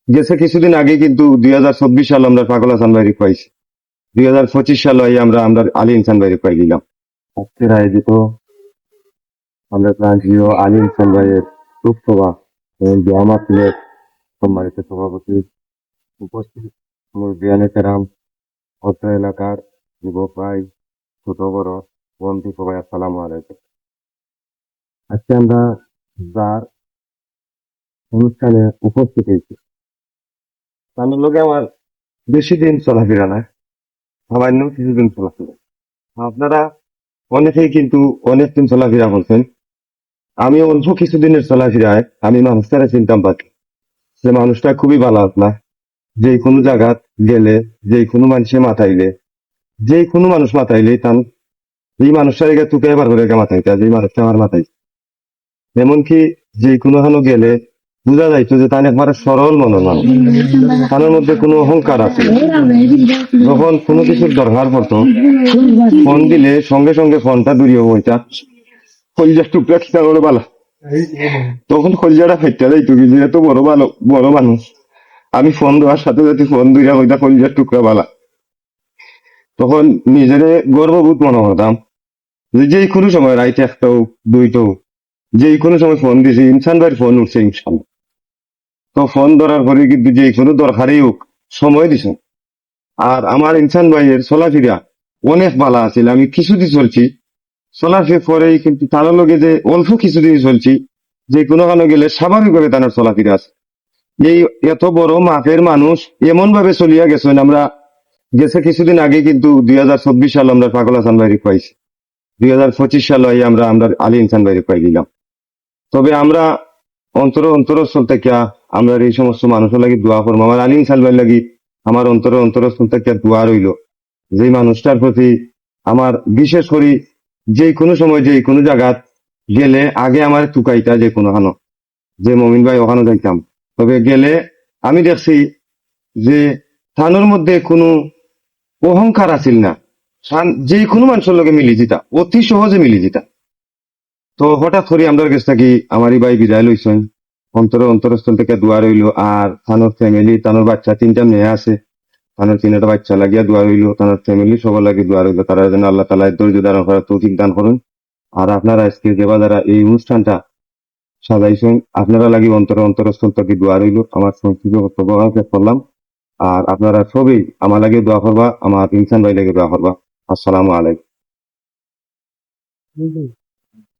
গেছে কিছুদিন আগে কিন্তু 2024 সাল আমরা পাগল হাসান ভাইরে পাইছি। 2025 সাল আমরা আমরা আলী ইনসান ভাইরে পাই দিলাম। আজকের আয়োজিত আমরা প্রাণপ্রিয় আলী ইনসান ভাইয়ের শোকসভা এবং দোয়া মাহফিলের সম্মানিত সভাপতি উপস্থিত মুরব্বিয়ানে কেরাম, অত্র এলাকার যুবক ভাই, ছোট বড় বন্ধু সবাই আসসালামু আলাইকুম। আজকে আমরা যার অনুষ্ঠানে উপস্থিত হয়েছি তার লোকে আমার বেশি দিন চলাফেরা না, সামান্য কিছুদিন চলাফেরা। আপনারা অনেকেই কিন্তু অনেকদিন চলাফেরা করছেন। আমি অল্প কিছুদিনের চলাফেরায় আমি মানুষটারে চিনতাম পারি যে মানুষটা খুবই ভালো না। যে কোনো জায়গাত গেলে, যে কোনো মানুষে মাথাইলে, যে কোনো মানুষ মাথাইলে তান এই মানুষটার এগে তুকে এবার করে মাথাইতে যে মানুষটা আমার মাথায়। এমনকি যে কোনো হানো গেলে বোঝা যাইতো যে তার একবারে সরল মনের মানুষ, তার মধ্যে কোনো অহংকার আছে না। যখন কোনো কিছুর দরকার পড়তো ফোন দিলে সঙ্গে সঙ্গে ফোনটা দূরিয়ে হইতা কলিজার টুকরা খিতা করে বালা, তখন কলিজাটা ফেটটা যাইতো কিন্তু এত বড় মানুষ। আমি ফোন দেওয়ার সাথে সাথে ফোন দুইয়া হইতা কলিজার টুকরা বালা। তখন নিজেরে গর্ববোধ মনে করতাম যে যে কোনো সময় রাইতে একটা হোক দুইটা হোক যে কোনো সময় ফোন দিছি ইনসান ভাইয়ের ফোন উঠছে ইনশাল্লাহ। তো ফোন ধরার পরে কিন্তু যে কোনো দরকারই হোক সময় দিছে। আর আমার ইনসান ভাইয়ের চলাফেরা অনেক ভালো আছিল। আমি কিছুদিন চলছি চলাফের পরেই কিন্তু তার লগে যে অল্প কিছুদিন চলছি যে কোনো কারণে গেলে স্বাভাবিকভাবে তার চলাফেরা আছে। এই এত বড় মাপের মানুষ এমন ভাবে চলিয়া গেছেন। আমরা গেছে কিছুদিন আগে কিন্তু 2024 সাল আমরা পাগল হাসান ভাইরে পাইছি। 2025 সাল আমরা আমরা আলী ইনসান ভাইরে পাই দিলাম। তবে আমরা অন্তরস্থল থেকে আমরা এই সমস্ত মানুষের লাগি দোয়া করবো। আমার আলী ইনসান ভাই লাগি আমার অন্তরস্থল থেকে দোয়া রইল যে মানুষটার প্রতি আমার বিশেষ করি যে কোনো সময় যে কোনো জায়গাত গেলে আগে আমার টুকাইতা যে কোনো হানো যে মমিন ভাই ওখানে যাইতাম। তবে গেলে আমি দেখছি যে থানোর মধ্যে কোনো অহংকার আছিল না। যে কোনো মানুষের লগে মিলি যেতা, অতি সহজে মিলি যেতা। তো হঠাৎ করে আমরা কাছ থাকি আমারই ভাই বিদায় লইছেন। অন্তরস্থল থেকে দোয়া রইল। আর থানোর ফ্যামিলি, থানোর বাচ্চা তিনটা মেয়ে আছে, তাদের তিনটা বাচ্চা লাগিয়া দোয়া রইল। তার ফ্যামিলি সবার লাগে দোয়া রইল, তারা যেন আল্লাহ তালা ধৈর্য ধারণ করার তৌফিক দান করুন। আর আপনারা আজকে যেবা যারা এই অনুষ্ঠানটা সাজাইছেন আপনারা লাগি অন্তরস্থল থেকে দোয়া রইল। আমার সংক্ষিপ্ত বক্তব্য শেষ করলাম। আর আপনারা সবই আমার লাগে দোয়া করবা, আমার ইনসান ভাই লাগে দোয়া করবা। আসসালামু আলাইকুম।